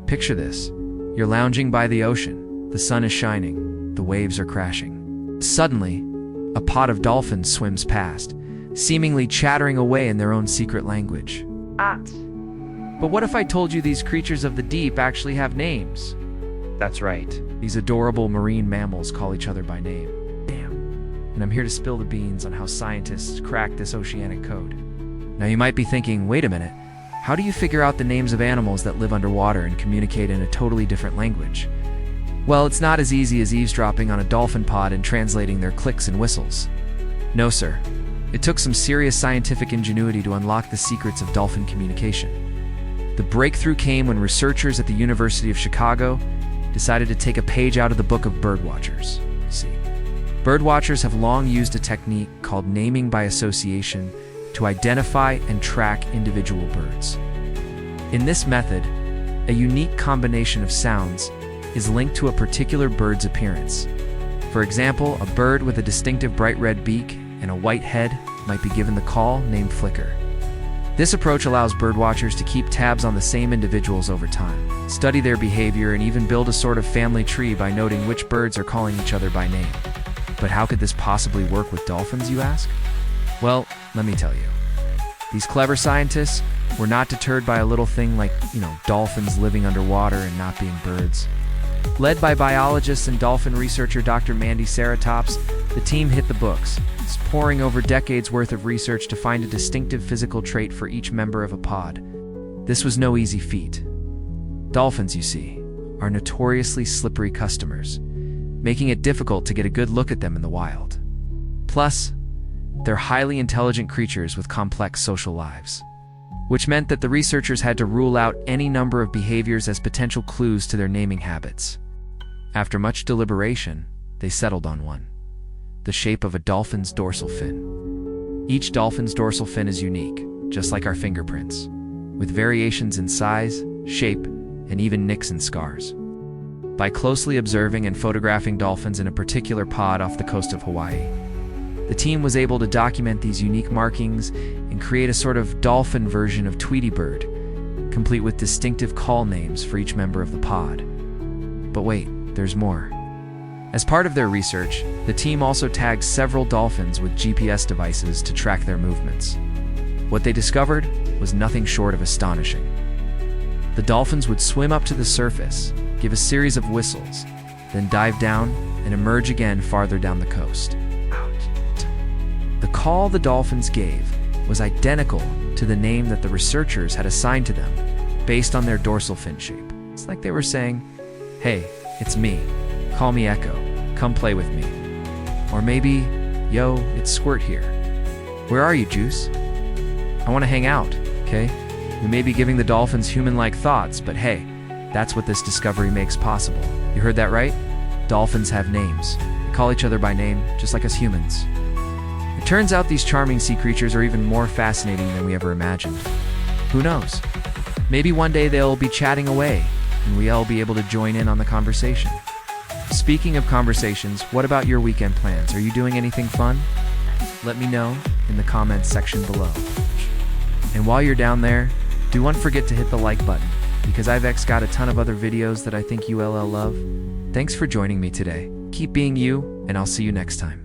Picture this. You're lounging by the ocean. The sun is shining. The waves are crashing. Suddenly, a pod of dolphins swims past, seemingly chattering away in their own secret language. But what if I told you these creatures of the deep actually have names? That's right. These adorable marine mammals call each other by name. Damn. And I'm here to spill the beans on how scientists crack this oceanic code. Now you might be thinking, wait a minute, how do you figure out the names of animals that live underwater and communicate in a totally different language? Well, it's not as easy as eavesdropping on a dolphin pod and translating their clicks and whistles. No, sir. It took some serious scientific ingenuity to unlock the secrets of dolphin communication. The breakthrough came when researchers at the University of Chicago decided to take a page out of the book of birdwatchers. See, birdwatchers have long used a technique called naming by association to identify and track individual birds. In this method, a unique combination of sounds is linked to a particular bird's appearance. For example, a bird with a distinctive bright red beak and a white head might be given the call named Flicker. This approach allows birdwatchers to keep tabs on the same individuals over time, study their behavior, and even build a sort of family tree by noting which birds are calling each other by name. But how could this possibly work with dolphins, you ask? Well, let me tell you. These clever scientists were not deterred by a little thing like, dolphins living underwater and not being birds. Led by biologist and dolphin researcher Dr. Mandy Ceratops, the team hit the books, poring over decades worth of research to find a distinctive physical trait for each member of a pod. This was no easy feat. Dolphins, you see, are notoriously slippery customers, making it difficult to get a good look at them in the wild. Plus, they're highly intelligent creatures with complex social lives, which meant that the researchers had to rule out any number of behaviors as potential clues to their naming habits. After much deliberation, they settled on one: the shape of a dolphin's dorsal fin. Each dolphin's dorsal fin is unique, just like our fingerprints, with variations in size, shape, and even nicks and scars. By closely observing and photographing dolphins in a particular pod off the coast of Hawaii, the team was able to document these unique markings and create a sort of dolphin version of Tweety Bird, complete with distinctive call names for each member of the pod. But wait, there's more. As part of their research, the team also tagged several dolphins with GPS devices to track their movements. What they discovered was nothing short of astonishing. The dolphins would swim up to the surface, give a series of whistles, then dive down and emerge again farther down the coast. The call the dolphins gave was identical to the name that the researchers had assigned to them based on their dorsal fin shape. It's like they were saying, "Hey, it's me. Call me Echo. Come play with me." Or maybe, "Yo, it's Squirt here. Where are you, Juice? I want to hang out, okay?" We may be giving the dolphins human-like thoughts, but hey, that's what this discovery makes possible. You heard that right? Dolphins have names. They call each other by name, just like us humans. It turns out these charming sea creatures are even more fascinating than we ever imagined. Who knows? Maybe one day they'll be chatting away, and we'll be able to join in on the conversation. Speaking of conversations, what about your weekend plans? Are you doing anything fun? Let me know in the comments section below. And while you're down there, don't forget to hit the like button, because I've got a ton of other videos that I think you'll love. Thanks for joining me today. Keep being you, and I'll see you next time.